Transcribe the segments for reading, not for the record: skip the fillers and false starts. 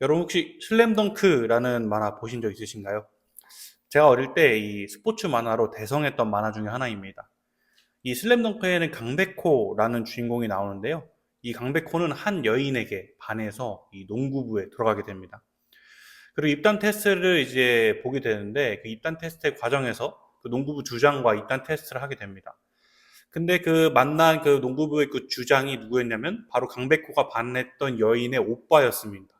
여러분 혹시 슬램덩크라는 만화 보신 적 있으신가요? 제가 어릴 때 이 스포츠 만화로 대성했던 만화 중에 하나입니다. 이 슬램덩크에는 강백호라는 주인공이 나오는데요. 이 강백호는 한 여인에게 반해서 이 농구부에 들어가게 됩니다. 그리고 입단 테스트를 이제 보게 되는데 그 입단 테스트의 과정에서 그 농구부 주장과 입단 테스트를 하게 됩니다. 근데 그 만난 그 농구부의 그 주장이 누구였냐면 바로 강백호가 반했던 여인의 오빠였습니다.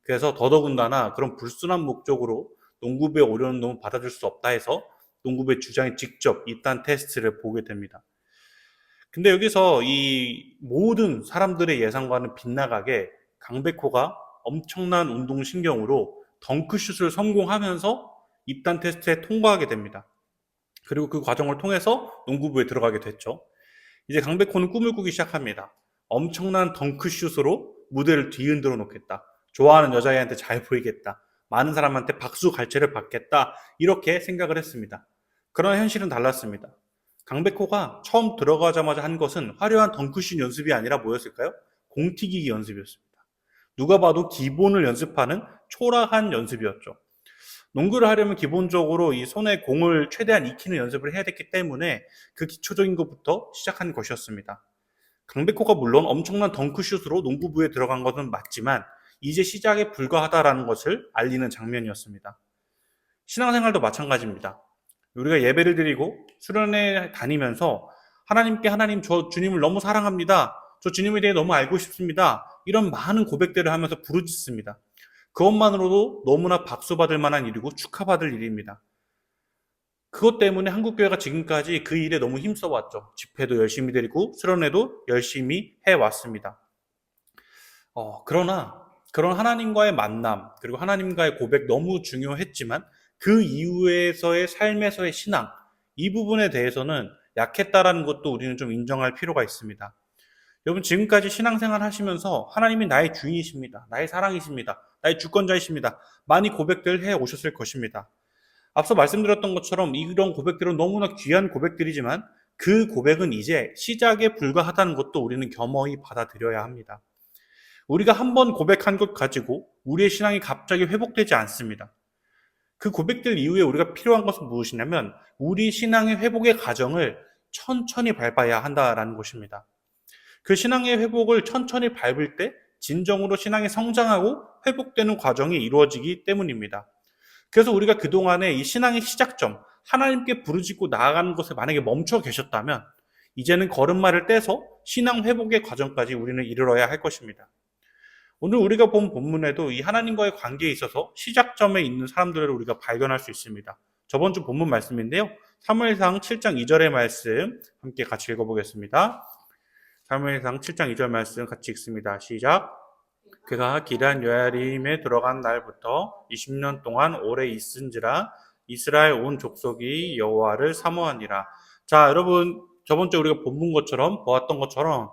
그래서 더더군다나 그런 불순한 목적으로 농구부에 오려는 놈은 받아줄 수 없다 해서 농구부의 주장이 직접 입단 테스트를 보게 됩니다. 근데 여기서 이 모든 사람들의 예상과는 빗나가게 강백호가 엄청난 운동신경으로 덩크슛을 성공하면서 입단 테스트에 통과하게 됩니다. 그리고 그 과정을 통해서 농구부에 들어가게 됐죠. 이제 강백호는 꿈을 꾸기 시작합니다. 엄청난 덩크슛으로 무대를 뒤흔들어 놓겠다. 좋아하는 여자애한테 잘 보이겠다. 많은 사람한테 박수 갈채를 받겠다. 이렇게 생각을 했습니다. 그러나 현실은 달랐습니다. 강백호가 처음 들어가자마자 한 것은 화려한 덩크슛 연습이 아니라 뭐였을까요? 공튀기기 연습이었습니다. 누가 봐도 기본을 연습하는 초라한 연습이었죠. 농구를 하려면 기본적으로 이 손에 공을 최대한 익히는 연습을 해야 됐기 때문에 그 기초적인 것부터 시작한 것이었습니다. 강백호가 물론 엄청난 덩크슛으로 농구부에 들어간 것은 맞지만 이제 시작에 불과하다라는 것을 알리는 장면이었습니다. 신앙생활도 마찬가지입니다. 우리가 예배를 드리고 수련회 다니면서 하나님께 하나님 저 주님을 너무 사랑합니다. 저 주님에 대해 너무 알고 싶습니다. 이런 많은 고백들을 하면서 부르짖습니다. 그것만으로도 너무나 박수받을 만한 일이고 축하받을 일입니다. 그것 때문에 한국교회가 지금까지 그 일에 너무 힘써왔죠. 집회도 열심히 드리고 수련회도 열심히 해왔습니다. 그러나 그런 하나님과의 만남 그리고 하나님과의 고백 너무 중요했지만 그 이후에서의 삶에서의 신앙 이 부분에 대해서는 약했다라는 것도 우리는 좀 인정할 필요가 있습니다. 여러분 지금까지 신앙생활 하시면서 하나님이 나의 주인이십니다. 나의 사랑이십니다. 나의 주권자이십니다. 많이 고백들 해 오셨을 것입니다. 앞서 말씀드렸던 것처럼 이런 고백들은 너무나 귀한 고백들이지만 그 고백은 이제 시작에 불과하다는 것도 우리는 겸허히 받아들여야 합니다. 우리가 한 번 고백한 것 가지고 우리의 신앙이 갑자기 회복되지 않습니다. 그 고백들 이후에 우리가 필요한 것은 무엇이냐면 우리 신앙의 회복의 과정을 천천히 밟아야 한다라는 것입니다. 그 신앙의 회복을 천천히 밟을 때 진정으로 신앙이 성장하고 회복되는 과정이 이루어지기 때문입니다. 그래서 우리가 그동안에 이 신앙의 시작점, 하나님께 부르짖고 나아가는 것에 만약에 멈춰 계셨다면 이제는 걸음마를 떼서 신앙 회복의 과정까지 우리는 이르러야 할 것입니다. 오늘 우리가 본 본문에도 이 하나님과의 관계에 있어서 시작점에 있는 사람들을 우리가 발견할 수 있습니다. 저번 주 본문 말씀인데요. 사무엘상 7장 2절의 말씀 함께 같이 읽어보겠습니다. 사무엘상 7장 2절 말씀 같이 읽습니다. 시작. 그가 기럇 여야림에 들어간 날부터 20년 동안 오래 있은지라 이스라엘 온 족속이 여호와를 사모하니라. 자, 여러분 저번 주에 우리가 본문 것처럼 보았던 것처럼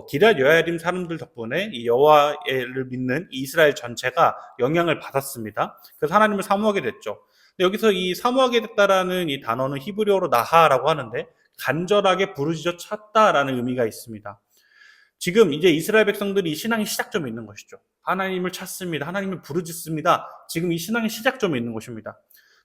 기럇 여야림 사람들 덕분에 이 여호와를 믿는 이스라엘 전체가 영향을 받았습니다. 그래서 하나님을 사모하게 됐죠. 근데 여기서 이 사모하게 됐다라는 이 단어는 히브리어로 나하라고 하는데 간절하게 부르짖어 찾다라는 의미가 있습니다. 지금 이제 이스라엘 백성들이 신앙의 시작점에 있는 것이죠. 하나님을 찾습니다. 하나님을 부르짖습니다. 지금 이 신앙의 시작점에 있는 것입니다.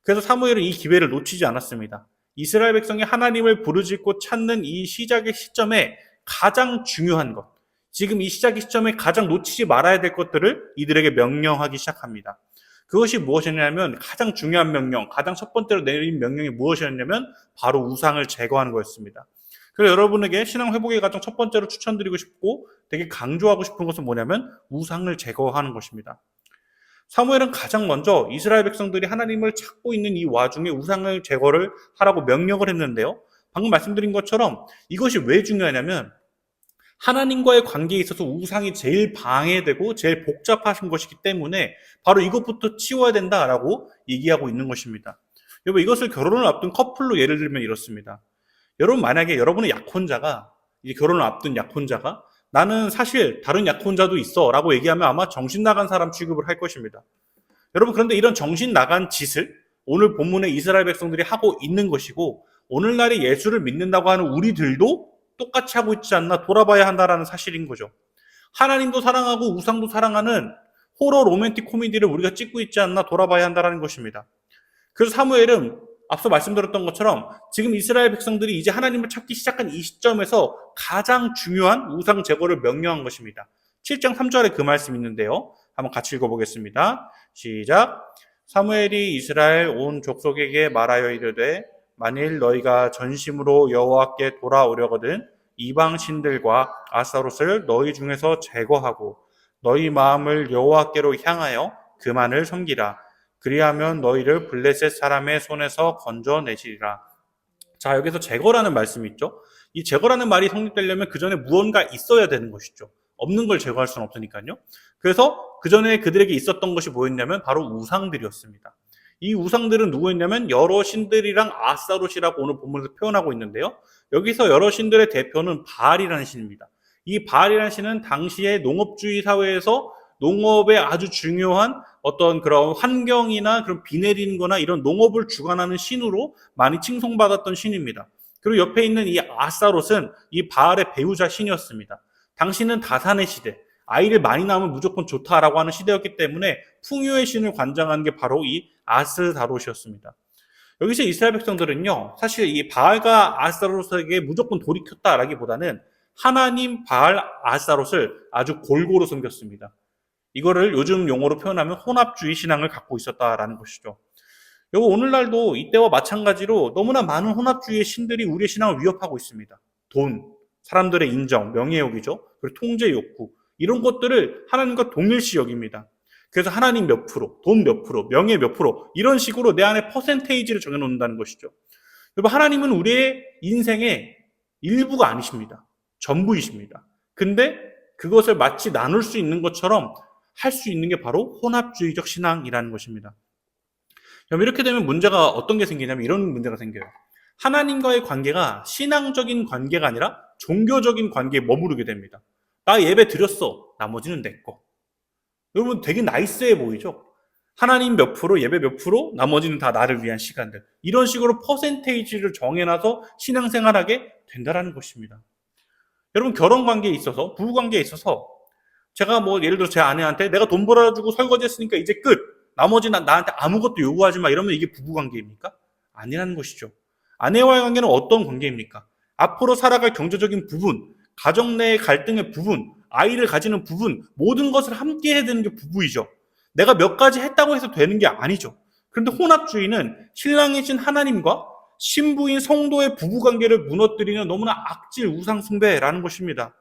그래서 사무엘은 이 기회를 놓치지 않았습니다. 이스라엘 백성이 하나님을 부르짖고 찾는 이 시작의 시점에 가장 중요한 것, 지금 이 시작의 시점에 가장 놓치지 말아야 될 것들을 이들에게 명령하기 시작합니다. 그것이 무엇이냐면 가장 중요한 명령, 가장 첫 번째로 내린 명령이 무엇이었냐면 바로 우상을 제거하는 거였습니다. 그래서 여러분에게 신앙 회복의 과정 첫 번째로 추천드리고 싶고 되게 강조하고 싶은 것은 뭐냐면 우상을 제거하는 것입니다. 사무엘은 가장 먼저 이스라엘 백성들이 하나님을 찾고 있는 이 와중에 우상을 제거를 하라고 명령을 했는데요. 방금 말씀드린 것처럼 이것이 왜 중요하냐면 하나님과의 관계에 있어서 우상이 제일 방해되고 제일 복잡하신 것이기 때문에 바로 이것부터 치워야 된다라고 얘기하고 있는 것입니다. 여러분 이것을 결혼을 앞둔 커플로 예를 들면 이렇습니다. 여러분 만약에 여러분의 약혼자가 이제 결혼을 앞둔 약혼자가 나는 사실 다른 약혼자도 있어 라고 얘기하면 아마 정신 나간 사람 취급을 할 것입니다. 여러분 그런데 이런 정신 나간 짓을 오늘 본문의 이스라엘 백성들이 하고 있는 것이고 오늘날의 예수를 믿는다고 하는 우리들도 똑같이 하고 있지 않나 돌아봐야 한다라는 사실인 거죠. 하나님도 사랑하고 우상도 사랑하는 호러 로맨틱 코미디를 우리가 찍고 있지 않나 돌아봐야 한다는 것입니다. 그래서 사무엘은 앞서 말씀드렸던 것처럼 지금 이스라엘 백성들이 이제 하나님을 찾기 시작한 이 시점에서 가장 중요한 우상 제거를 명령한 것입니다. 7장 3절에 그 말씀이 있는데요. 한번 같이 읽어보겠습니다. 시작. 사무엘이 이스라엘 온 족속에게 말하여 이르되 만일 너희가 전심으로 여호와께 돌아오려거든 이방 신들과 아스타롯을 너희 중에서 제거하고 너희 마음을 여호와께로 향하여 그만을 섬기라. 그리하면 너희를 블레셋 사람의 손에서 건져내시리라. 자, 여기서 제거라는 말씀이 있죠. 이 제거라는 말이 성립되려면 그 전에 무언가 있어야 되는 것이죠. 없는 걸 제거할 수는 없으니까요. 그래서 그 전에 그들에게 있었던 것이 뭐였냐면 바로 우상들이었습니다. 이 우상들은 누구였냐면 여러 신들이랑 아스타롯이라고 오늘 본문에서 표현하고 있는데요. 여기서 여러 신들의 대표는 바알이라는 신입니다. 이 바알이라는 신은 당시의 농업주의 사회에서 농업에 아주 중요한 어떤 그런 환경이나 그런 비 내리는 거나 이런 농업을 주관하는 신으로 많이 칭송받았던 신입니다. 그리고 옆에 있는 이 아스타롯은 이 바알의 배우자 신이었습니다. 당시는 다산의 시대, 아이를 많이 낳으면 무조건 좋다라고 하는 시대였기 때문에 풍요의 신을 관장한 게 바로 이 아스타롯이었습니다. 여기서 이스라엘 백성들은요, 사실 이 바알과 아스타롯에게 무조건 돌이켰다라기보다는 하나님 바알 아스타롯을 아주 골고루 섬겼습니다. 이거를 요즘 용어로 표현하면 혼합주의 신앙을 갖고 있었다라는 것이죠. 이거 오늘날도 이때와 마찬가지로 너무나 많은 혼합주의의 신들이 우리의 신앙을 위협하고 있습니다. 돈, 사람들의 인정, 명예욕이죠. 그리고 통제 욕구, 이런 것들을 하나님과 동일시 여깁니다. 그래서 하나님 몇 프로, 돈 몇 프로, 명예 몇 프로, 이런 식으로 내 안에 퍼센테이지를 정해놓는다는 것이죠. 여러분, 하나님은 우리의 인생의 일부가 아니십니다. 전부이십니다. 근데 그것을 마치 나눌 수 있는 것처럼 할 수 있는 게 바로 혼합주의적 신앙이라는 것입니다. 이렇게 되면 문제가 어떤 게 생기냐면 이런 문제가 생겨요. 하나님과의 관계가 신앙적인 관계가 아니라 종교적인 관계에 머무르게 됩니다. 나 예배 드렸어. 나머지는 내 거. 여러분 되게 나이스해 보이죠? 하나님 몇 프로, 예배 몇 프로, 나머지는 다 나를 위한 시간들. 이런 식으로 퍼센테이지를 정해놔서 신앙생활하게 된다는 것입니다. 여러분 결혼 관계에 있어서, 부부 관계에 있어서 제가 뭐 예를 들어 제 아내한테 내가 돈 벌어주고 설거지 했으니까 이제 끝. 나머지는 나한테 아무것도 요구하지 마. 이러면 이게 부부 관계입니까? 아니라는 것이죠. 아내와의 관계는 어떤 관계입니까? 앞으로 살아갈 경제적인 부분, 가정 내의 갈등의 부분, 아이를 가지는 부분, 모든 것을 함께 해야 되는 게 부부이죠. 내가 몇 가지 했다고 해서 되는 게 아니죠. 그런데 혼합주의는 신랑이신 하나님과 신부인 성도의 부부관계를 무너뜨리는 너무나 악질 우상숭배라는 것입니다.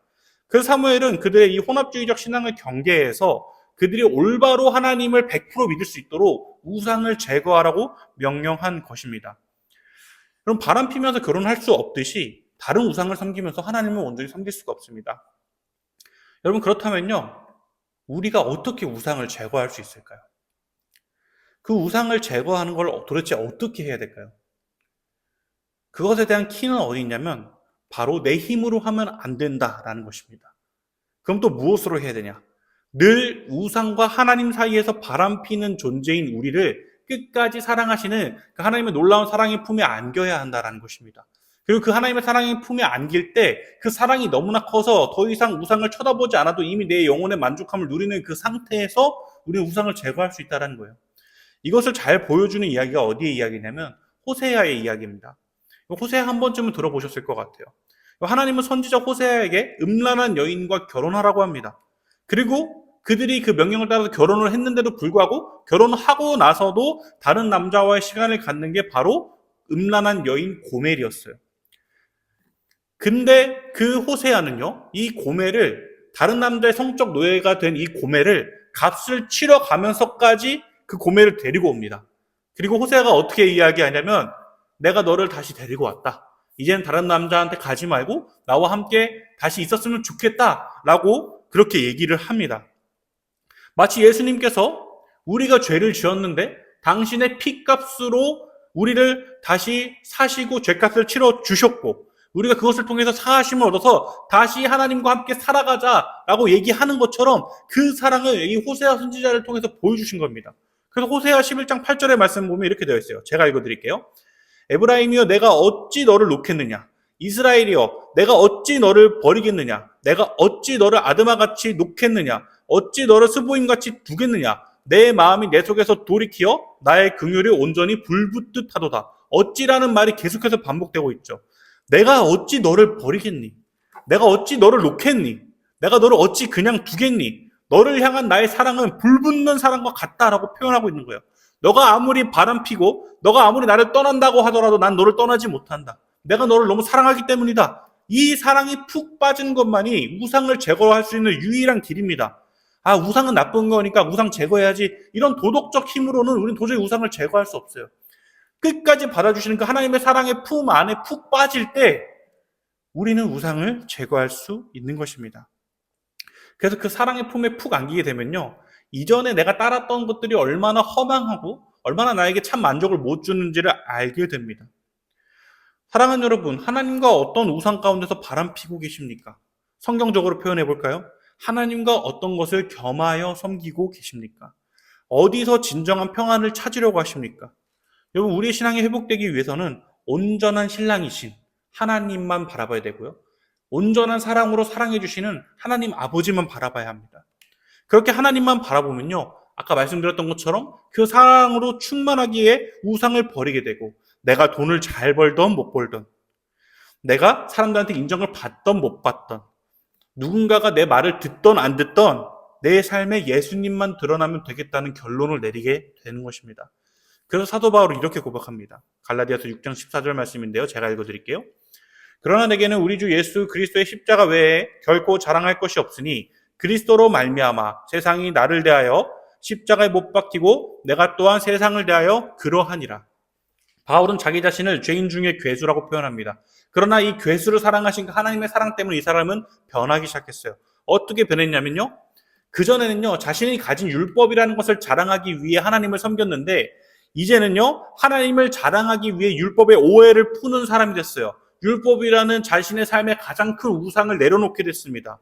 그래서 사무엘은 그들의 이 혼합주의적 신앙을 경계해서 그들이 올바로 하나님을 100% 믿을 수 있도록 우상을 제거하라고 명령한 것입니다. 그럼 바람 피면서 결혼할 수 없듯이 다른 우상을 섬기면서 하나님을 온전히 섬길 수가 없습니다. 여러분 그렇다면요, 우리가 어떻게 우상을 제거할 수 있을까요? 그 우상을 제거하는 걸 도대체 어떻게 해야 될까요? 그것에 대한 키는 어디 있냐면 바로 내 힘으로 하면 안 된다라는 것입니다. 그럼 또 무엇으로 해야 되냐? 늘 우상과 하나님 사이에서 바람피는 존재인 우리를 끝까지 사랑하시는 그 하나님의 놀라운 사랑의 품에 안겨야 한다는 것입니다. 그리고 그 하나님의 사랑의 품에 안길 때 그 사랑이 너무나 커서 더 이상 우상을 쳐다보지 않아도 이미 내 영혼의 만족함을 누리는 그 상태에서 우리는 우상을 제거할 수 있다는 거예요. 이것을 잘 보여주는 이야기가 어디의 이야기냐면 호세아의 이야기입니다. 호세아 한 번쯤은 들어보셨을 것 같아요. 하나님은 선지자 호세아에게 음란한 여인과 결혼하라고 합니다. 그리고 그들이 그 명령을 따라서 결혼을 했는데도 불구하고 결혼하고 나서도 다른 남자와의 시간을 갖는 게 바로 음란한 여인 고멜이었어요. 근데 그 호세아는요, 이 고멜을, 다른 남자의 성적 노예가 된 이 고멜을 값을 치러 가면서까지 그 고멜을 데리고 옵니다. 그리고 호세아가 어떻게 이야기하냐면 내가 너를 다시 데리고 왔다. 이제는 다른 남자한테 가지 말고 나와 함께 다시 있었으면 좋겠다라고 그렇게 얘기를 합니다. 마치 예수님께서 우리가 죄를 지었는데 당신의 피값으로 우리를 다시 사시고 죄값을 치러 주셨고 우리가 그것을 통해서 사하심을 얻어서 다시 하나님과 함께 살아가자라고 얘기하는 것처럼 그 사랑을 이 호세아 선지자를 통해서 보여주신 겁니다. 그래서 호세아 11장 8절의 말씀 보면 이렇게 되어 있어요. 제가 읽어드릴게요. 에브라임이여 내가 어찌 너를 놓겠느냐? 이스라엘이여, 내가 어찌 너를 버리겠느냐? 내가 어찌 너를 아드마같이 놓겠느냐? 어찌 너를 스보임같이 두겠느냐? 내 마음이 내 속에서 돌이키어 나의 긍휼이 온전히 불붙듯 하도다. 어찌라는 말이 계속해서 반복되고 있죠. 내가 어찌 너를 버리겠니? 내가 어찌 너를 놓겠니? 내가 너를 어찌 그냥 두겠니? 너를 향한 나의 사랑은 불붙는 사랑과 같다라고 표현하고 있는 거예요. 너가 아무리 바람피고 너가 아무리 나를 떠난다고 하더라도 난 너를 떠나지 못한다. 내가 너를 너무 사랑하기 때문이다. 이 사랑이 푹 빠진 것만이 우상을 제거할 수 있는 유일한 길입니다. 아, 우상은 나쁜 거니까 우상 제거해야지. 이런 도덕적 힘으로는 우리는 도저히 우상을 제거할 수 없어요. 끝까지 받아주시는 그 하나님의 사랑의 품 안에 푹 빠질 때 우리는 우상을 제거할 수 있는 것입니다. 그래서 그 사랑의 품에 푹 안기게 되면요, 이전에 내가 따랐던 것들이 얼마나 허망하고 얼마나 나에게 참 만족을 못 주는지를 알게 됩니다. 사랑하는 여러분, 하나님과 어떤 우상 가운데서 바람피고 계십니까? 성경적으로 표현해 볼까요? 하나님과 어떤 것을 겸하여 섬기고 계십니까? 어디서 진정한 평안을 찾으려고 하십니까? 여러분, 우리의 신앙이 회복되기 위해서는 온전한 신랑이신 하나님만 바라봐야 되고요, 온전한 사랑으로 사랑해 주시는 하나님 아버지만 바라봐야 합니다. 그렇게 하나님만 바라보면요, 아까 말씀드렸던 것처럼 그 사랑으로 충만하기에 우상을 버리게 되고, 내가 돈을 잘 벌던 못 벌던, 내가 사람들한테 인정을 받던 못 받던, 누군가가 내 말을 듣던 안 듣던 내 삶에 예수님만 드러나면 되겠다는 결론을 내리게 되는 것입니다. 그래서 사도 바울은 이렇게 고백합니다. 갈라디아서 6장 14절 말씀인데요, 제가 읽어드릴게요. 그러나 내게는 우리 주 예수 그리스도의 십자가 외에 결코 자랑할 것이 없으니 그리스도로 말미암아 세상이 나를 대하여 십자가에 못 박히고 내가 또한 세상을 대하여 그러하니라. 바울은 자기 자신을 죄인 중에 괴수라고 표현합니다. 그러나 이 괴수를 사랑하신 하나님의 사랑 때문에 이 사람은 변하기 시작했어요. 어떻게 변했냐면요, 그전에는요, 자신이 가진 율법이라는 것을 자랑하기 위해 하나님을 섬겼는데, 이제는요, 하나님을 자랑하기 위해 율법의 오해를 푸는 사람이 됐어요. 율법이라는 자신의 삶의 가장 큰 우상을 내려놓게 됐습니다.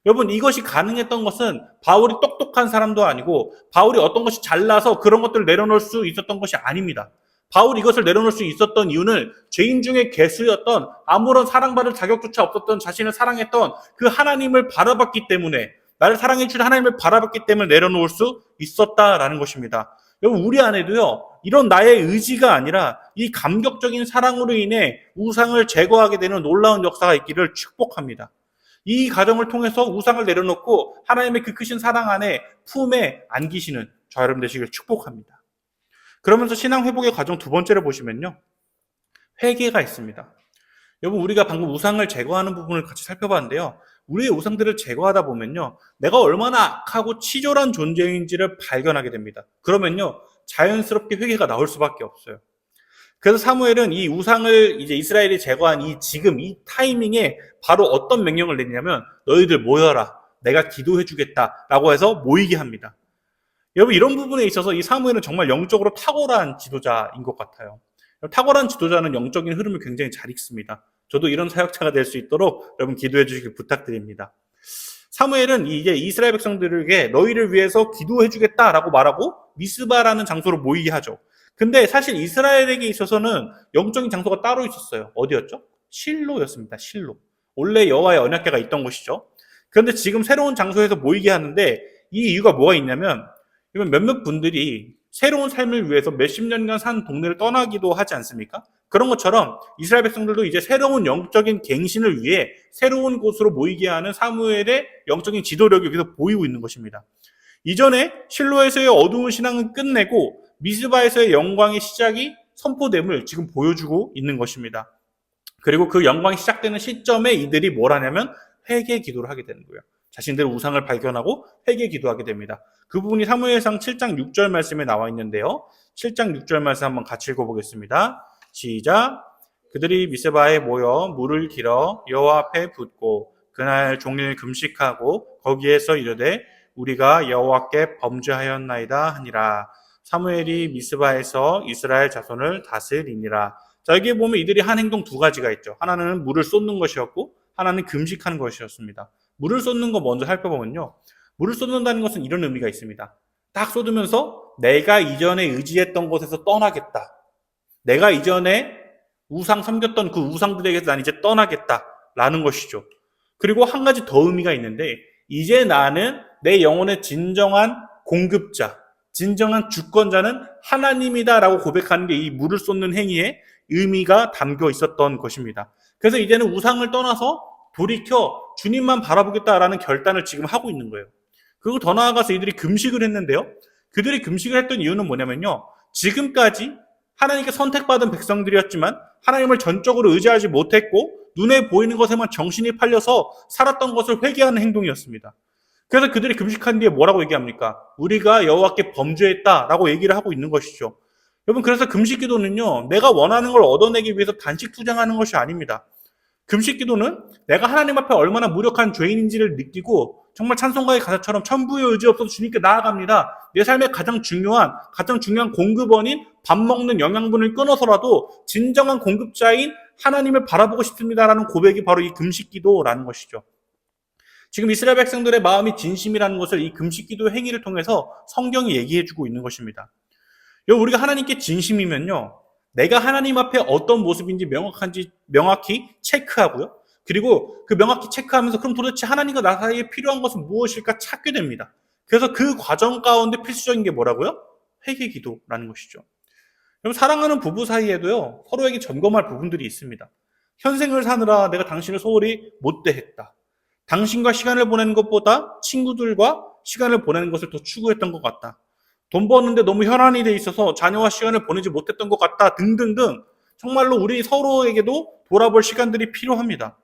여러분, 이것이 가능했던 것은 바울이 똑똑한 사람도 아니고 바울이 어떤 것이 잘나서 그런 것들을 내려놓을 수 있었던 것이 아닙니다. 바울이 이것을 내려놓을 수 있었던 이유는 죄인 중에 괴수였던, 아무런 사랑받을 자격조차 없었던 자신을 사랑했던 그 하나님을 바라봤기 때문에, 나를 사랑해 주신 하나님을 바라봤기 때문에 내려놓을 수 있었다라는 것입니다. 여러분, 우리 안에도요, 이런 나의 의지가 아니라 이 감격적인 사랑으로 인해 우상을 제거하게 되는 놀라운 역사가 있기를 축복합니다. 이 과정을 통해서 우상을 내려놓고 하나님의 그 크신 사랑 안에 품에 안기시는 저 여러분 되시길 축복합니다. 그러면서 신앙 회복의 과정 두 번째를 보시면요, 회개가 있습니다. 여러분, 우리가 방금 우상을 제거하는 부분을 같이 살펴봤는데요, 우리의 우상들을 제거하다 보면요, 내가 얼마나 악하고 치졸한 존재인지를 발견하게 됩니다. 그러면요, 자연스럽게 회개가 나올 수밖에 없어요. 그래서 사무엘은 이 우상을 이제 이스라엘이 제거한 지금 이 타이밍에 바로 어떤 명령을 내리냐면, 너희들 모여라, 내가 기도해 주겠다라고 해서 모이게 합니다. 여러분, 이런 부분에 있어서 이 사무엘은 정말 영적으로 탁월한 지도자인 것 같아요. 탁월한 지도자는 영적인 흐름을 굉장히 잘 읽습니다. 저도 이런 사역자가 될 수 있도록 여러분 기도해 주시길 부탁드립니다. 사무엘은 이제 이스라엘 백성들에게 너희를 위해서 기도해 주겠다라고 말하고 미스바라는 장소로 모이게 하죠. 근데 사실 이스라엘에게 있어서는 영적인 장소가 따로 있었어요. 어디였죠? 실로였습니다. 실로. 원래 여호와의 언약궤가 있던 곳이죠. 그런데 지금 새로운 장소에서 모이게 하는데, 이 이유가 뭐가 있냐면, 몇몇 분들이 새로운 삶을 위해서 몇십 년간 산 동네를 떠나기도 하지 않습니까? 그런 것처럼 이스라엘 백성들도 이제 새로운 영적인 갱신을 위해 새로운 곳으로 모이게 하는 사무엘의 영적인 지도력이 여기서 보이고 있는 것입니다. 이전에 실로에서의 어두운 신앙은 끝내고 미스바에서의 영광의 시작이 선포됨을 지금 보여주고 있는 것입니다. 그리고 그 영광이 시작되는 시점에 이들이 뭘 하냐면 회개 기도를 하게 되는 거예요. 자신들의 우상을 발견하고 회개 기도하게 됩니다. 그 부분이 사무엘상 7장 6절 말씀에 나와 있는데요, 7장 6절 말씀 한번 같이 읽어보겠습니다. 시작. 그들이 미스바에 모여 물을 길어 여호와 앞에 붓고 그날 종일 금식하고 거기에서 이르되 우리가 여호와께 범죄하였나이다 하니라. 사무엘이 미스바에서 이스라엘 자손을 다스리니라. 자, 여기 보면 이들이 한 행동 두 가지가 있죠. 하나는 물을 쏟는 것이었고 하나는 금식하는 것이었습니다. 물을 쏟는 거 먼저 살펴보면요, 물을 쏟는다는 것은 이런 의미가 있습니다. 딱 쏟으면서 내가 이전에 의지했던 곳에서 떠나겠다, 내가 이전에 우상 섬겼던 그 우상들에게서 난 이제 떠나겠다라는 것이죠. 그리고 한 가지 더 의미가 있는데, 이제 나는 내 영혼의 진정한 공급자, 진정한 주권자는 하나님이다라고 고백하는 게 이 물을 쏟는 행위에 의미가 담겨 있었던 것입니다. 그래서 이제는 우상을 떠나서 돌이켜 주님만 바라보겠다라는 결단을 지금 하고 있는 거예요. 그리고 더 나아가서 이들이 금식을 했는데요. 그들이 금식을 했던 이유는 뭐냐면요. 지금까지 하나님께 선택받은 백성들이었지만 하나님을 전적으로 의지하지 못했고 눈에 보이는 것에만 정신이 팔려서 살았던 것을 회개하는 행동이었습니다. 그래서 그들이 금식한 뒤에 뭐라고 얘기합니까? 우리가 여호와께 범죄했다라고 얘기를 하고 있는 것이죠. 여러분, 그래서 금식 기도는요, 내가 원하는 걸 얻어내기 위해서 단식 투쟁하는 것이 아닙니다. 금식 기도는 내가 하나님 앞에 얼마나 무력한 죄인인지를 느끼고 정말 찬송가의 가사처럼 천부의 의지 없어서 주님께 나아갑니다. 내 삶의 가장 중요한 공급원인 밥 먹는 영양분을 끊어서라도 진정한 공급자인 하나님을 바라보고 싶습니다라는 고백이 바로 이 금식 기도라는 것이죠. 지금 이스라엘 백성들의 마음이 진심이라는 것을 이 금식 기도 행위를 통해서 성경이 얘기해주고 있는 것입니다. 우리가 하나님께 진심이면요, 내가 하나님 앞에 어떤 모습인지 명확히 체크하고요. 그리고 그 명확히 체크하면서 그럼 도대체 하나님과 나 사이에 필요한 것은 무엇일까 찾게 됩니다. 그래서 그 과정 가운데 필수적인 게 뭐라고요? 회개 기도라는 것이죠. 여러분, 사랑하는 부부 사이에도요, 서로에게 점검할 부분들이 있습니다. 현생을 사느라 내가 당신을 소홀히 못 대했다. 당신과 시간을 보내는 것보다 친구들과 시간을 보내는 것을 더 추구했던 것 같다. 돈 버는데 너무 혈안이 돼 있어서 자녀와 시간을 보내지 못했던 것 같다. 등등등. 정말로 우리 서로에게도 돌아볼 시간들이 필요합니다.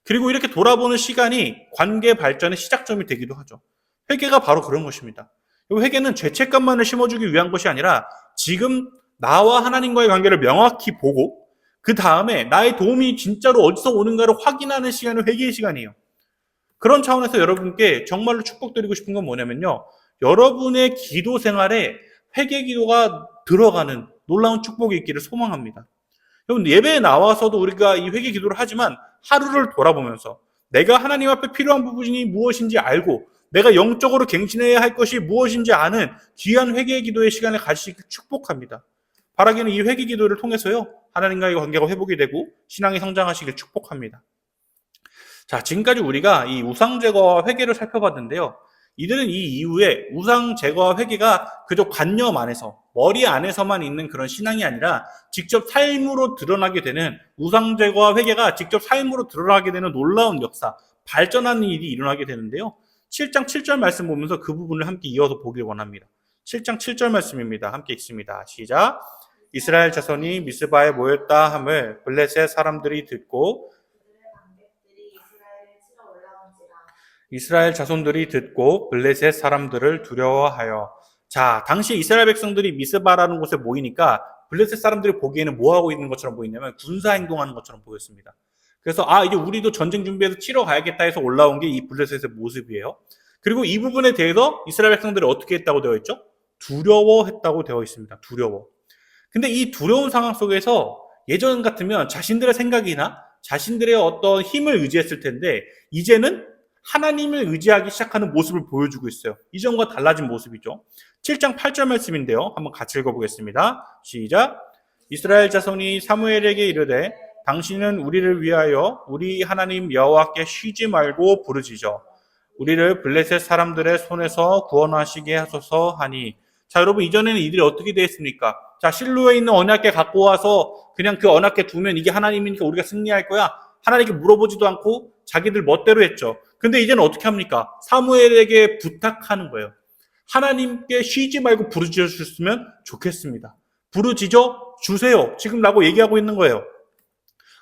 그리고 이렇게 돌아보는 시간이 관계 발전의 시작점이 되기도 하죠. 회개가 바로 그런 것입니다. 회개는 죄책감만을 심어주기 위한 것이 아니라 지금 나와 하나님과의 관계를 명확히 보고 그 다음에 나의 도움이 진짜로 어디서 오는가를 확인하는 시간이 회개의 시간이에요. 그런 차원에서 여러분께 정말로 축복드리고 싶은 건 뭐냐면요, 여러분의 기도 생활에 회개 기도가 들어가는 놀라운 축복이 있기를 소망합니다. 여러분, 예배에 나와서도 우리가 이 회개 기도를 하지만 하루를 돌아보면서 내가 하나님 앞에 필요한 부분이 무엇인지 알고 내가 영적으로 갱신해야 할 것이 무엇인지 아는 귀한 회개 기도의 시간을 가지시길 축복합니다. 바라기는 이 회개 기도를 통해서요, 하나님과의 관계가 회복이 되고 신앙이 성장하시길 축복합니다. 자, 지금까지 우리가 이 우상 제거와 회개를 살펴봤는데요. 이들은 이 이후에 우상 제거와 회개가 그저 관념 안에서, 머리 안에서만 있는 그런 신앙이 아니라 직접 삶으로 드러나게 되는, 우상 제거와 회개가 직접 삶으로 드러나게 되는 놀라운 역사, 발전하는 일이 일어나게 되는데요. 7장 7절 말씀 보면서 그 부분을 함께 이어서 보길 원합니다. 7장 7절 말씀입니다. 함께 읽습니다. 시작. 이스라엘 자손이 미스바에 모였다 함을 블레셋 사람들이 듣고, 이스라엘 자손들이 듣고 블레셋 사람들을 두려워하여. 자, 당시 이스라엘 백성들이 미스바라는 곳에 모이니까 블레셋 사람들이 보기에는 뭐 하고 있는 것처럼 보이냐면 군사 행동하는 것처럼 보였습니다. 그래서 이제 우리도 전쟁 준비해서 치러 가야겠다 해서 올라온 게 이 블레셋의 모습이에요. 그리고 이 부분에 대해서 이스라엘 백성들이 어떻게 했다고 되어 있죠? 두려워했다고 되어 있습니다. 두려워. 근데 이 두려운 상황 속에서 예전 같으면 자신들의 생각이나 자신들의 어떤 힘을 의지했을 텐데 이제는 하나님을 의지하기 시작하는 모습을 보여주고 있어요. 이전과 달라진 모습이죠. 7장 8절 말씀인데요. 한번 같이 읽어보겠습니다. 시작. 이스라엘 자손이 사무엘에게 이르되 당신은 우리를 위하여 우리 하나님 여호와께 쉬지 말고 부르짖어 우리를 블레셋 사람들의 손에서 구원하시게 하소서 하니. 자, 여러분, 이전에는 이들이 어떻게 되었습니까? 자, 실로에 있는 언약궤 갖고 와서 그냥 그 언약궤 두면 이게 하나님이니까 우리가 승리할 거야. 하나님께 물어보지도 않고 자기들 멋대로 했죠. 근데 이제는 어떻게 합니까? 사무엘에게 부탁하는 거예요. 하나님께 쉬지 말고 부르짖어 주셨으면 좋겠습니다. 부르짖어 주세요. 지금 라고 얘기하고 있는 거예요.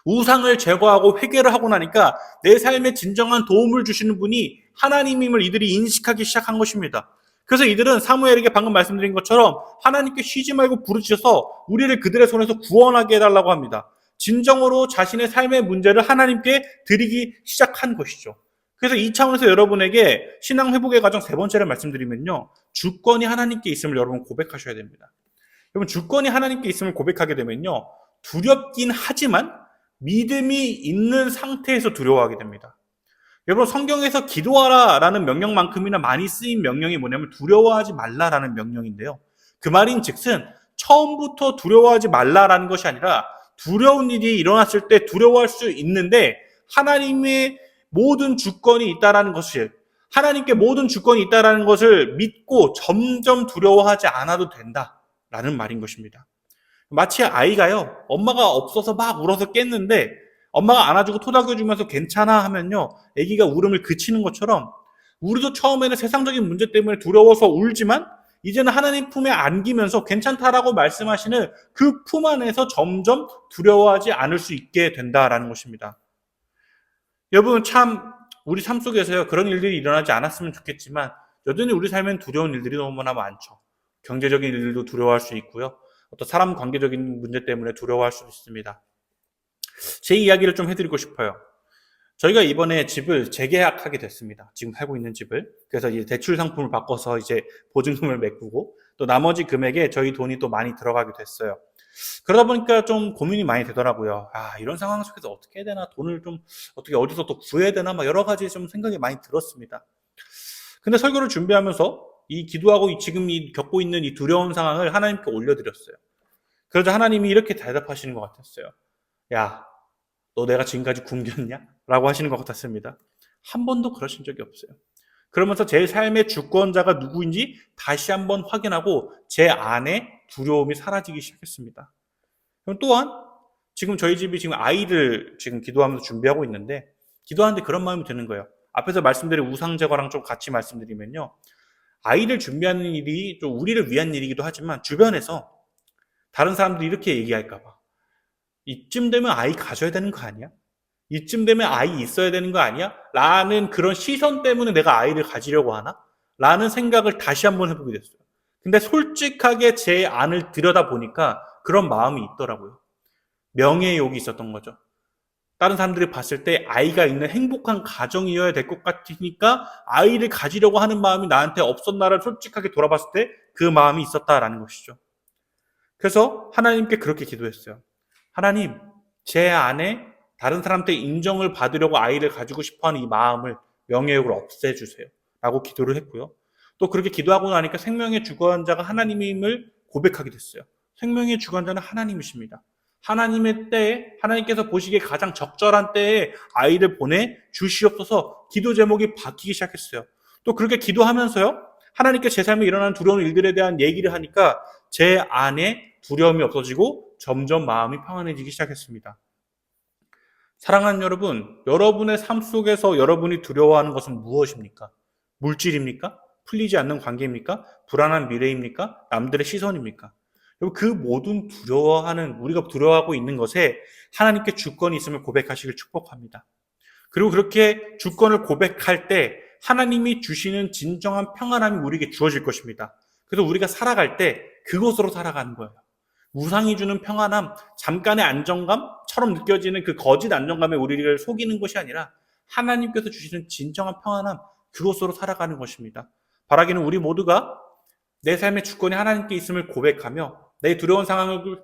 우상을 제거하고 회개를 하고 나니까 내 삶에 진정한 도움을 주시는 분이 하나님임을 이들이 인식하기 시작한 것입니다. 그래서 이들은 사무엘에게 방금 말씀드린 것처럼 하나님께 쉬지 말고 부르짖어서 우리를 그들의 손에서 구원하게 해달라고 합니다. 진정으로 자신의 삶의 문제를 하나님께 드리기 시작한 것이죠. 그래서 이 차원에서 여러분에게 신앙 회복의 과정 세 번째를 말씀드리면요, 주권이 하나님께 있음을 여러분 고백하셔야 됩니다. 여러분, 주권이 하나님께 있음을 고백하게 되면요, 두렵긴 하지만 믿음이 있는 상태에서 두려워하게 됩니다. 여러분, 성경에서 기도하라라는 명령만큼이나 많이 쓰인 명령이 뭐냐면 두려워하지 말라라는 명령인데요. 그 말인 즉슨 처음부터 두려워하지 말라라는 것이 아니라 두려운 일이 일어났을 때 두려워할 수 있는데 하나님의 모든 주권이 있다라는 것을 하나님께 모든 주권이 있다라는 것을 믿고 점점 두려워하지 않아도 된다라는 말인 것입니다. 마치 아이가요, 엄마가 없어서 막 울어서 깼는데 엄마가 안아주고 토닥여주면서 괜찮아 하면요, 아기가 울음을 그치는 것처럼 우리도 처음에는 세상적인 문제 때문에 두려워서 울지만 이제는 하나님 품에 안기면서 괜찮다라고 말씀하시는 그 품 안에서 점점 두려워하지 않을 수 있게 된다라는 것입니다. 여러분, 참 우리 삶 속에서요, 그런 일들이 일어나지 않았으면 좋겠지만 여전히 우리 삶엔 두려운 일들이 너무나 많죠. 경제적인 일들도 두려워할 수 있고요, 어떤 사람 관계적인 문제 때문에 두려워할 수 있습니다. 제 이야기를 좀 해드리고 싶어요. 저희가 이번에 집을 재계약하게 됐습니다. 지금 살고 있는 집을. 그래서 이제 대출 상품을 바꿔서 이제 보증금을 메꾸고 또 나머지 금액에 저희 돈이 또 많이 들어가게 됐어요. 그러다 보니까 좀 고민이 많이 되더라고요. 이런 상황 속에서 어떻게 해야 되나, 돈을 좀 어떻게 어디서 또 구해야 되나, 막 여러 가지 좀 생각이 많이 들었습니다. 근데 설교를 준비하면서 이 기도하고 지금 겪고 있는 이 두려운 상황을 하나님께 올려드렸어요. 그러자 하나님이 이렇게 대답하시는 것 같았어요. 야, 너 내가 지금까지 굶겼냐? 라고 하시는 것 같았습니다. 한 번도 그러신 적이 없어요. 그러면서 제 삶의 주권자가 누구인지 다시 한번 확인하고 제 안에 두려움이 사라지기 시작했습니다. 그럼 또한 지금 저희 집이 지금 아이를 지금 기도하면서 준비하고 있는데 기도하는데 그런 마음이 드는 거예요. 앞에서 말씀드린 우상 제거랑 좀 같이 말씀드리면요, 아이를 준비하는 일이 좀 우리를 위한 일이기도 하지만 주변에서 다른 사람들이 이렇게 얘기할까 봐, 이쯤 되면 아이 가져야 되는 거 아니야? 이쯤 되면 아이 있어야 되는 거 아니야? 라는 그런 시선 때문에 내가 아이를 가지려고 하나? 라는 생각을 다시 한번 해보게 됐어요. 근데 솔직하게 제 안을 들여다보니까 그런 마음이 있더라고요. 명예욕이 있었던 거죠. 다른 사람들이 봤을 때 아이가 있는 행복한 가정이어야 될 것 같으니까 아이를 가지려고 하는 마음이 나한테 없었나를 솔직하게 돌아봤을 때 그 마음이 있었다라는 것이죠. 그래서 하나님께 그렇게 기도했어요. 하나님, 제 안에 다른 사람한테 인정을 받으려고 아이를 가지고 싶어하는 이 마음을, 명예욕을 없애주세요 라고 기도를 했고요. 또 그렇게 기도하고 나니까 생명의 주관자가 하나님임을 고백하게 됐어요. 생명의 주관자는 하나님이십니다. 하나님의 때에, 하나님께서 보시기에 가장 적절한 때에 아이를 보내 주시옵소서 기도 제목이 바뀌기 시작했어요. 또 그렇게 기도하면서요, 하나님께 제 삶에 일어나는 두려운 일들에 대한 얘기를 하니까 제 안에 두려움이 없어지고 점점 마음이 평안해지기 시작했습니다. 사랑하는 여러분, 여러분의 삶 속에서 여러분이 두려워하는 것은 무엇입니까? 물질입니까? 풀리지 않는 관계입니까? 불안한 미래입니까? 남들의 시선입니까? 그 모든 우리가 두려워하고 있는 것에 하나님께 주권이 있음을 고백하시길 축복합니다. 그리고 그렇게 주권을 고백할 때 하나님이 주시는 진정한 평안함이 우리에게 주어질 것입니다. 그래서 우리가 살아갈 때 그것으로 살아가는 거예요. 우상이 주는 평안함, 잠깐의 안정감처럼 느껴지는 그 거짓 안정감에 우리를 속이는 것이 아니라 하나님께서 주시는 진정한 평안함, 그것으로 살아가는 것입니다. 바라기는 우리 모두가 내 삶의 주권이 하나님께 있음을 고백하며 내 두려운 상황을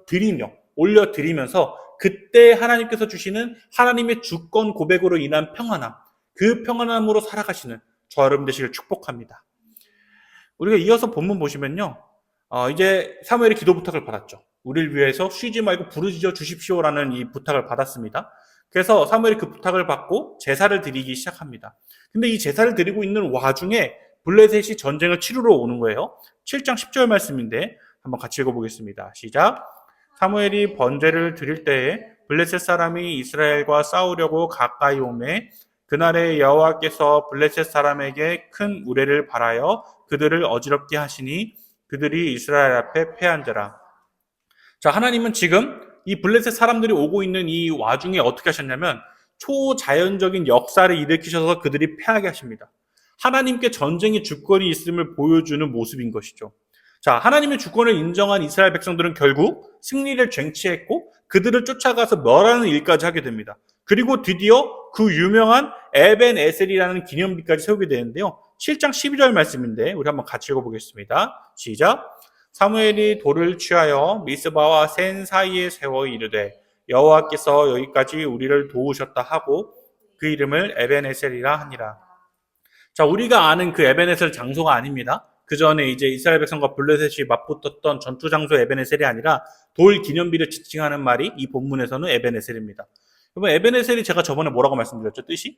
올려드리면서 그때 하나님께서 주시는 하나님의 주권 고백으로 인한 평안함, 그 평안함으로 살아가시는 저와 여러분 되시길 축복합니다. 우리가 이어서 본문 보시면요, 이제 사무엘이 기도 부탁을 받았죠. 우리를 위해서 쉬지 말고 부르짖어 주십시오라는 이 부탁을 받았습니다. 그래서 사무엘이 그 부탁을 받고 제사를 드리기 시작합니다. 근데 이 제사를 드리고 있는 와중에 블레셋이 전쟁을 치르러 오는 거예요. 7장 10절 말씀인데 한번 같이 읽어보겠습니다. 시작. 사무엘이 번제를 드릴 때에 블레셋 사람이 이스라엘과 싸우려고 가까이 오매 그날에 여호와께서 블레셋 사람에게 큰 우레를 발하여 그들을 어지럽게 하시니 그들이 이스라엘 앞에 패한지라. 자, 하나님은 지금 이 블레셋 사람들이 오고 있는 이 와중에 어떻게 하셨냐면 초자연적인 역사를 일으키셔서 그들이 패하게 하십니다. 하나님께 전쟁의 주권이 있음을 보여주는 모습인 것이죠. 자, 하나님의 주권을 인정한 이스라엘 백성들은 결국 승리를 쟁취했고 그들을 쫓아가서 멸하는 일까지 하게 됩니다. 그리고 드디어 그 유명한 에벤 에셀이라는 기념비까지 세우게 되는데요. 7장 12절 말씀인데 우리 한번 같이 읽어보겠습니다. 시작. 사무엘이 돌을 취하여 미스바와 센 사이에 세워 이르되 여호와께서 여기까지 우리를 도우셨다 하고 그 이름을 에벤 에셀이라 하니라. 자, 우리가 아는 그 에벤 에셀 장소가 아닙니다. 그 전에 이제 이스라엘 백성과 블레셋이 맞붙었던 전투 장소 에벤에셀이 아니라 돌 기념비를 지칭하는 말이 이 본문에서는 에벤에셀입니다. 여러분, 에벤에셀이 제가 저번에 뭐라고 말씀드렸죠? 뜻이?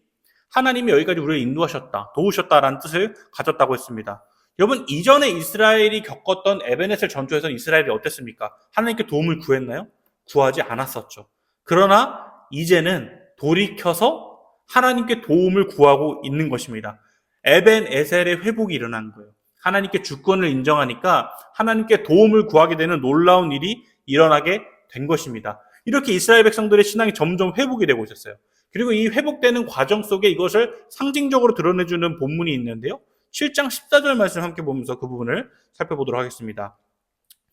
하나님이 여기까지 우리를 인도하셨다, 도우셨다라는 뜻을 가졌다고 했습니다. 여러분, 이전에 이스라엘이 겪었던 에벤에셀 전투에서는 이스라엘이 어땠습니까? 하나님께 도움을 구했나요? 구하지 않았었죠. 그러나 이제는 돌이켜서 하나님께 도움을 구하고 있는 것입니다. 에벤에셀의 회복이 일어난 거예요. 하나님께 주권을 인정하니까 하나님께 도움을 구하게 되는 놀라운 일이 일어나게 된 것입니다. 이렇게 이스라엘 백성들의 신앙이 점점 회복이 되고 있었어요. 그리고 이 회복되는 과정 속에 이것을 상징적으로 드러내주는 본문이 있는데요. 7장 14절 말씀 함께 보면서 그 부분을 살펴보도록 하겠습니다.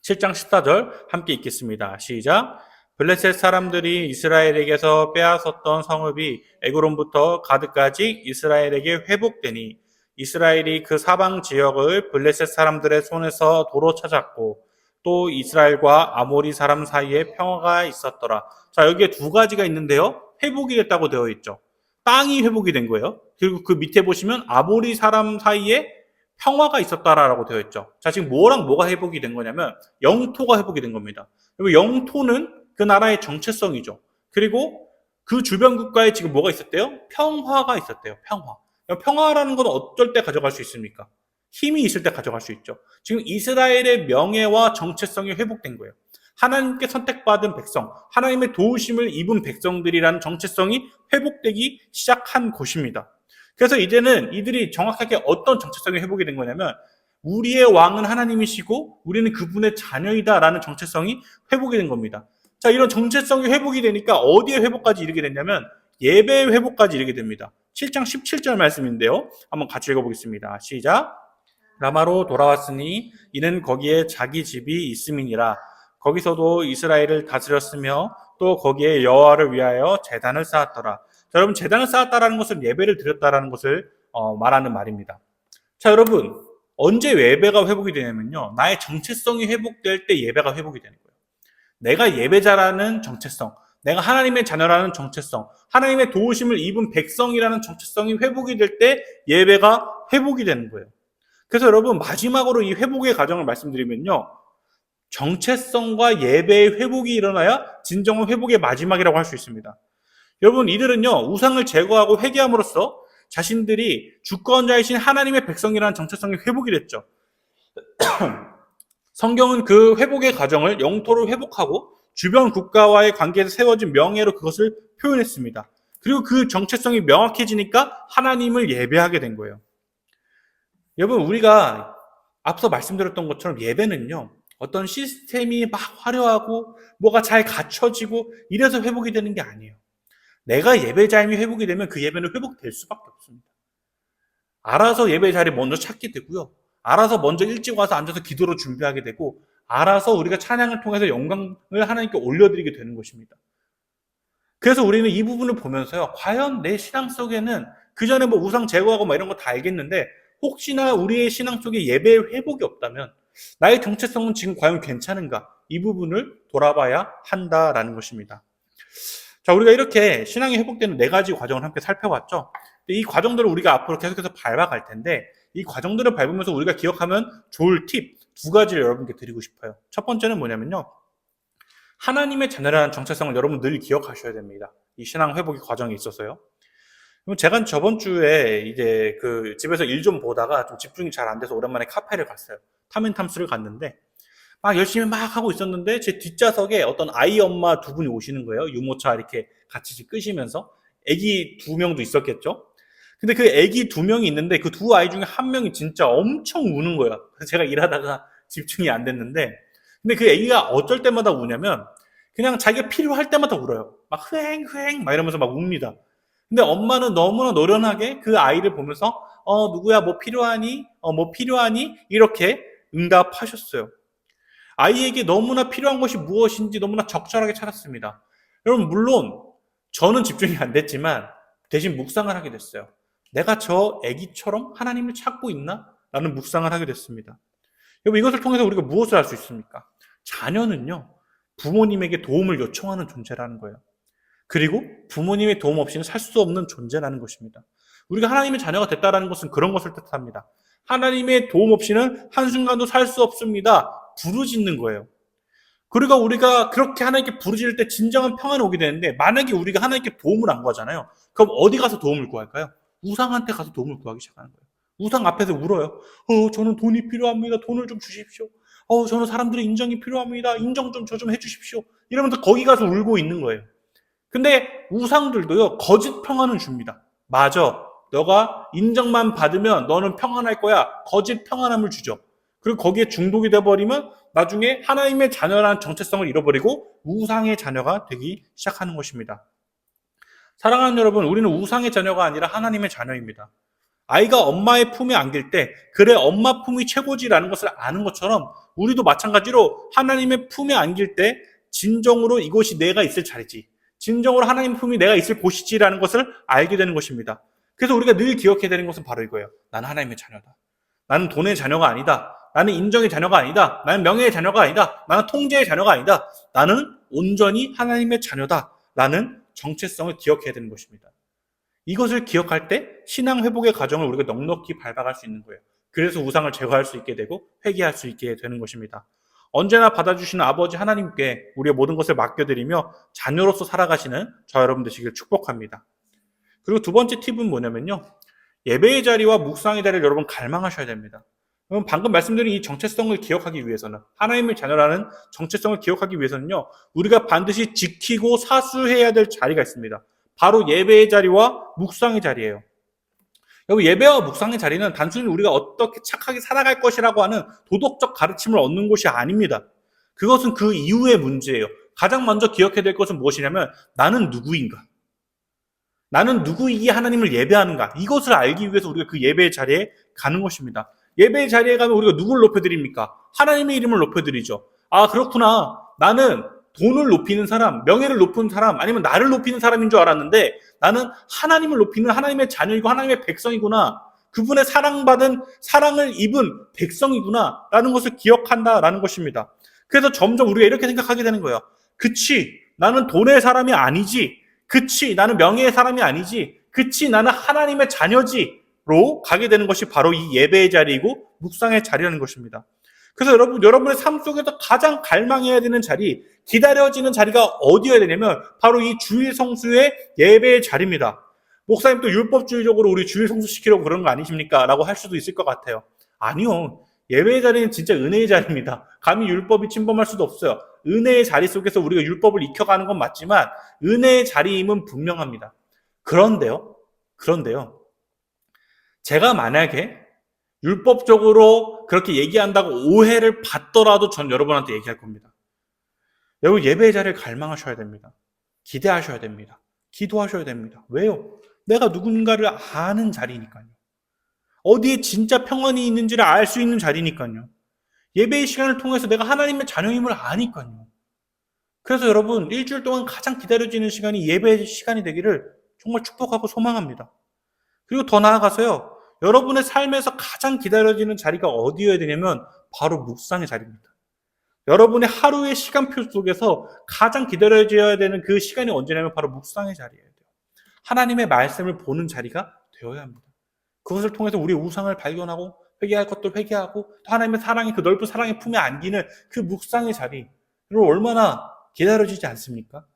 7장 14절 함께 읽겠습니다. 시작. 블레셋 사람들이 이스라엘에게서 빼앗았던 성읍이 에그론부터 가드까지 이스라엘에게 회복되니 이스라엘이 그 사방 지역을 블레셋 사람들의 손에서 도로 찾았고 또 이스라엘과 아모리 사람 사이에 평화가 있었더라. 자, 여기에 두 가지가 있는데요. 회복이 됐다고 되어 있죠. 땅이 회복이 된 거예요. 그리고 그 밑에 보시면 아모리 사람 사이에 평화가 있었다라고 되어 있죠. 자, 지금 뭐랑 뭐가 회복이 된 거냐면 영토가 회복이 된 겁니다. 영토는 그 나라의 정체성이죠. 그리고 그 주변 국가에 지금 뭐가 있었대요? 평화가 있었대요. 평화. 평화라는 건 어떨 때 가져갈 수 있습니까? 힘이 있을 때 가져갈 수 있죠. 지금 이스라엘의 명예와 정체성이 회복된 거예요. 하나님께 선택받은 백성, 하나님의 도우심을 입은 백성들이라는 정체성이 회복되기 시작한 곳입니다. 그래서 이제는 이들이 정확하게 어떤 정체성이 회복이 된 거냐면 우리의 왕은 하나님이시고 우리는 그분의 자녀이다라는 정체성이 회복이 된 겁니다. 자, 이런 정체성이 회복이 되니까 어디에 회복까지 이르게 됐냐면 예배의 회복까지 이르게 됩니다. 7장 17절 말씀인데요. 한번 같이 읽어보겠습니다. 시작. 라마로 돌아왔으니 이는 거기에 자기 집이 있음이니라. 거기서도 이스라엘을 다스렸으며 또 거기에 여호와를 위하여 제단을 쌓았더라. 자, 여러분, 제단을 쌓았다라는 것은 예배를 드렸다라는 것을 말하는 말입니다. 자, 여러분, 언제 예배가 회복이 되냐면요. 나의 정체성이 회복될 때 예배가 회복이 되는 거예요. 내가 예배자라는 정체성, 내가 하나님의 자녀라는 정체성, 하나님의 도우심을 입은 백성이라는 정체성이 회복이 될 때 예배가 회복이 되는 거예요. 그래서 여러분, 마지막으로 이 회복의 과정을 말씀드리면요. 정체성과 예배의 회복이 일어나야 진정한 회복의 마지막이라고 할 수 있습니다. 여러분, 이들은요, 우상을 제거하고 회개함으로써 자신들이 주권자이신 하나님의 백성이라는 정체성이 회복이 됐죠. 성경은 그 회복의 과정을 영토를 회복하고 주변 국가와의 관계에서 세워진 명예로 그것을 표현했습니다. 그리고 그 정체성이 명확해지니까 하나님을 예배하게 된 거예요. 여러분, 우리가 앞서 말씀드렸던 것처럼 예배는요, 어떤 시스템이 막 화려하고 뭐가 잘 갖춰지고 이래서 회복이 되는 게 아니에요. 내가 예배자임이 회복이 되면 그 예배는 회복될 수밖에 없습니다. 알아서 예배 자리 먼저 찾게 되고요. 알아서 먼저 일찍 와서 앉아서 기도로 준비하게 되고 알아서 우리가 찬양을 통해서 영광을 하나님께 올려드리게 되는 것입니다. 그래서 우리는 이 부분을 보면서요. 과연 내 신앙 속에는 그전에 뭐 우상 제거하고 뭐 이런 거 다 알겠는데 혹시나 우리의 신앙 속에 예배의 회복이 없다면 나의 정체성은 지금 과연 괜찮은가? 이 부분을 돌아봐야 한다라는 것입니다. 자, 우리가 이렇게 신앙이 회복되는 4가지 과정을 함께 살펴봤죠. 이 과정들을 우리가 앞으로 계속해서 밟아갈 텐데 이 과정들을 밟으면서 우리가 기억하면 좋을 팁 2가지를 여러분께 드리고 싶어요. 첫 번째는 뭐냐면요. 하나님의 자녀라는 정체성을 여러분 늘 기억하셔야 됩니다. 이 신앙 회복의 과정에 있어서요. 제가 저번 주에 이제 그 집에서 일 좀 보다가 좀 집중이 잘 안 돼서 오랜만에 카페를 갔어요. 탐앤탐스를 갔는데 막 열심히 막 하고 있었는데 제 뒷좌석에 어떤 아이 엄마 2분이 오시는 거예요. 유모차 이렇게 같이 끄시면서 아기 2명도 있었겠죠. 근데 그 아기 2명이 있는데 그 2 아이 중에 1명이 진짜 엄청 우는 거야. 그래서 제가 일하다가 집중이 안 됐는데 근데 그 아기가 어쩔 때마다 우냐면 그냥 자기가 필요할 때마다 울어요. 막 흐앵흐앵 막 이러면서 막 웁니다. 근데 엄마는 너무나 노련하게 그 아이를 보면서 누구야 뭐 필요하니? 뭐 필요하니? 이렇게 응답하셨어요. 아이에게 너무나 필요한 것이 무엇인지 너무나 적절하게 찾았습니다. 여러분, 물론 저는 집중이 안 됐지만 대신 묵상을 하게 됐어요. 내가 저 아기처럼 하나님을 찾고 있나? 라는 묵상을 하게 됐습니다. 여러분, 이것을 통해서 우리가 무엇을 할 수 있습니까? 자녀는요, 부모님에게 도움을 요청하는 존재라는 거예요. 그리고 부모님의 도움 없이는 살 수 없는 존재라는 것입니다. 우리가 하나님의 자녀가 됐다라는 것은 그런 것을 뜻합니다. 하나님의 도움 없이는 한순간도 살 수 없습니다. 부르짖는 거예요. 그리고 우리가 그렇게 하나님께 부르짖을 때 진정한 평안이 오게 되는데, 만약에 우리가 하나님께 도움을 안 구하잖아요. 그럼 어디 가서 도움을 구할까요? 우상한테 가서 도움을 구하기 시작하는 거예요. 우상 앞에서 울어요. 저는 돈이 필요합니다. 돈을 좀 주십시오. 저는 사람들의 인정이 필요합니다. 인정 좀 저 좀 해주십시오. 이러면서 거기 가서 울고 있는 거예요. 근데 우상들도요, 거짓 평안을 줍니다. 맞아. 너가 인정만 받으면 너는 평안할 거야. 거짓 평안함을 주죠. 그리고 거기에 중독이 돼버리면 나중에 하나님의 자녀라는 정체성을 잃어버리고 우상의 자녀가 되기 시작하는 것입니다. 사랑하는 여러분, 우리는 우상의 자녀가 아니라 하나님의 자녀입니다. 아이가 엄마의 품에 안길 때 그래 엄마 품이 최고지라는 것을 아는 것처럼 우리도 마찬가지로 하나님의 품에 안길 때 진정으로 이곳이 내가 있을 자리지, 진정으로 하나님 품이 내가 있을 곳이지라는 것을 알게 되는 것입니다. 그래서 우리가 늘 기억해야 되는 것은 바로 이거예요. 나는 하나님의 자녀다. 나는 돈의 자녀가 아니다. 나는 인정의 자녀가 아니다. 나는 명예의 자녀가 아니다. 나는 통제의 자녀가 아니다. 나는 온전히 하나님의 자녀다. 라는 정체성을 기억해야 되는 것입니다. 이것을 기억할 때 신앙 회복의 과정을 우리가 넉넉히 밟아갈 수 있는 거예요. 그래서 우상을 제거할 수 있게 되고 회개할 수 있게 되는 것입니다. 언제나 받아주시는 아버지 하나님께 우리의 모든 것을 맡겨드리며 자녀로서 살아가시는 저 여러분 되시길 축복합니다. 그리고 두 번째 팁은 뭐냐면요, 예배의 자리와 묵상의 자리를 여러분 갈망하셔야 됩니다. 방금 말씀드린 이 정체성을 기억하기 위해서는, 하나님의 자녀라는 정체성을 기억하기 위해서는요, 우리가 반드시 지키고 사수해야 될 자리가 있습니다. 바로 예배의 자리와 묵상의 자리예요. 여러분, 예배와 묵상의 자리는 단순히 우리가 어떻게 착하게 살아갈 것이라고 하는 도덕적 가르침을 얻는 곳이 아닙니다. 그것은 그 이후의 문제예요. 가장 먼저 기억해야 될 것은 무엇이냐면, 나는 누구인가? 나는 누구이기에 하나님을 예배하는가? 이것을 알기 위해서 우리가 그 예배의 자리에 가는 것입니다. 예배의 자리에 가면 우리가 누굴 높여드립니까? 하나님의 이름을 높여드리죠. 아, 그렇구나. 나는 돈을 높이는 사람, 명예를 높이는 사람, 아니면 나를 높이는 사람인 줄 알았는데 나는 하나님을 높이는 하나님의 자녀이고 하나님의 백성이구나. 그분의 사랑받은, 사랑을 입은 백성이구나 라는 것을 기억한다라는 것입니다. 그래서 점점 우리가 이렇게 생각하게 되는 거예요. 그치, 나는 돈의 사람이 아니지. 그치, 나는 명예의 사람이 아니지. 그치, 나는 하나님의 자녀지로 가게 되는 것이 바로 이 예배의 자리이고 묵상의 자리라는 것입니다. 그래서 여러분의 삶 속에서 가장 갈망해야 되는 자리, 기다려지는 자리가 어디여야 되냐면 바로 이 주일 성수의 예배의 자리입니다. 목사님 또 율법주의적으로 우리 주일 성수시키려고 그런 거 아니십니까? 라고 할 수도 있을 것 같아요. 아니요. 예배의 자리는 진짜 은혜의 자리입니다. 감히 율법이 침범할 수도 없어요. 은혜의 자리 속에서 우리가 율법을 익혀가는 건 맞지만 은혜의 자리임은 분명합니다. 그런데요. 제가 만약에 율법적으로 그렇게 얘기한다고 오해를 받더라도 전 여러분한테 얘기할 겁니다. 여러분, 예배의 자리를 갈망하셔야 됩니다. 기대하셔야 됩니다. 기도하셔야 됩니다. 왜요? 내가 누군가를 아는 자리니까요. 어디에 진짜 평안이 있는지를 알 수 있는 자리니까요. 예배의 시간을 통해서 내가 하나님의 자녀임을 아니까요. 그래서 여러분, 일주일 동안 가장 기다려지는 시간이 예배의 시간이 되기를 정말 축복하고 소망합니다. 그리고 더 나아가서요, 여러분의 삶에서 가장 기다려지는 자리가 어디여야 되냐면 바로 묵상의 자리입니다. 여러분의 하루의 시간표 속에서 가장 기다려져야 되는 그 시간이 언제냐면 바로 묵상의 자리예요. 하나님의 말씀을 보는 자리가 되어야 합니다. 그것을 통해서 우리의 우상을 발견하고 회개할 것도 회개하고 또 하나님의 사랑이, 그 넓은 사랑의 품에 안기는 그 묵상의 자리를 얼마나 기다려지지 않습니까?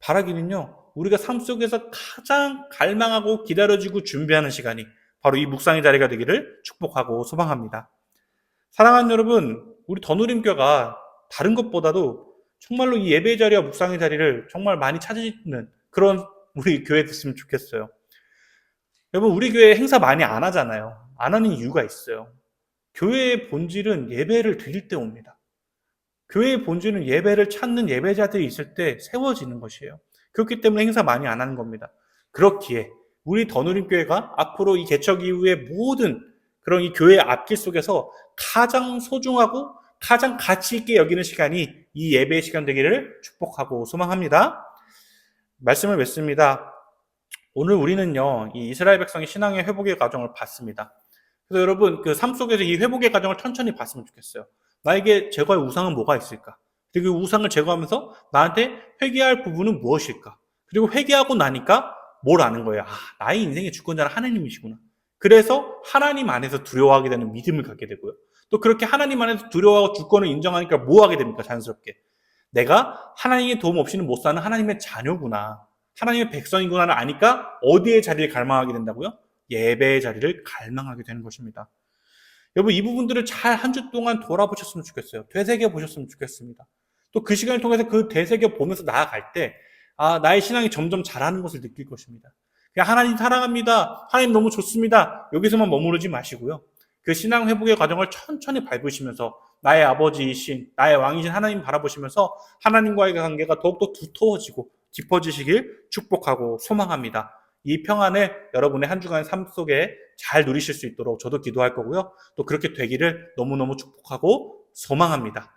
바라기는요, 우리가 삶 속에서 가장 갈망하고 기다려지고 준비하는 시간이 바로 이 묵상의 자리가 되기를 축복하고 소망합니다. 사랑하는 여러분, 우리 더누림교가 다른 것보다도 정말로 이 예배의 자리와 묵상의 자리를 정말 많이 찾는 그런 우리 교회 됐으면 좋겠어요. 여러분, 우리 교회 행사 많이 안 하잖아요. 안 하는 이유가 있어요. 교회의 본질은 예배를 드릴 때 옵니다. 교회의 본질은 예배를 찾는 예배자들이 있을 때 세워지는 것이에요. 그렇기 때문에 행사 많이 안 하는 겁니다. 그렇기에 우리 더누림교회가 앞으로 이 개척 이후의 모든 그런 이 교회의 앞길 속에서 가장 소중하고 가장 가치 있게 여기는 시간이 이 예배의 시간 되기를 축복하고 소망합니다. 말씀을 맺습니다. 오늘 우리는요, 이 이스라엘 백성의 신앙의 회복의 과정을 봤습니다. 그래서 여러분, 그 삶 속에서 이 회복의 과정을 천천히 봤으면 좋겠어요. 나에게 제거할 우상은 뭐가 있을까? 그리고 우상을 제거하면서 나한테 회개할 부분은 무엇일까? 그리고 회개하고 나니까 뭘 아는 거예요? 아, 나의 인생의 주권자는 하나님이시구나. 그래서 하나님 안에서 두려워하게 되는 믿음을 갖게 되고요. 또 그렇게 하나님 안에서 두려워하고 주권을 인정하니까 뭐 하게 됩니까? 자연스럽게. 내가 하나님의 도움 없이는 못 사는 하나님의 자녀구나. 하나님의 백성이구나를 아니까 어디에 자리를 갈망하게 된다고요? 예배의 자리를 갈망하게 되는 것입니다. 여러분, 이 부분들을 잘 한 주 동안 돌아보셨으면 좋겠어요. 되새겨 보셨으면 좋겠습니다. 또 그 시간을 통해서 그 되새겨 보면서 나아갈 때, 아, 나의 신앙이 점점 자라는 것을 느낄 것입니다. 그냥 하나님 사랑합니다. 하나님 너무 좋습니다. 여기서만 머무르지 마시고요. 그 신앙 회복의 과정을 천천히 밟으시면서 나의 아버지이신, 나의 왕이신 하나님 바라보시면서 하나님과의 관계가 더욱더 두터워지고 깊어지시길 축복하고 소망합니다. 이 평안을 여러분의 한 주간의 삶 속에 잘 누리실 수 있도록 저도 기도할 거고요. 또 그렇게 되기를 너무너무 축복하고 소망합니다.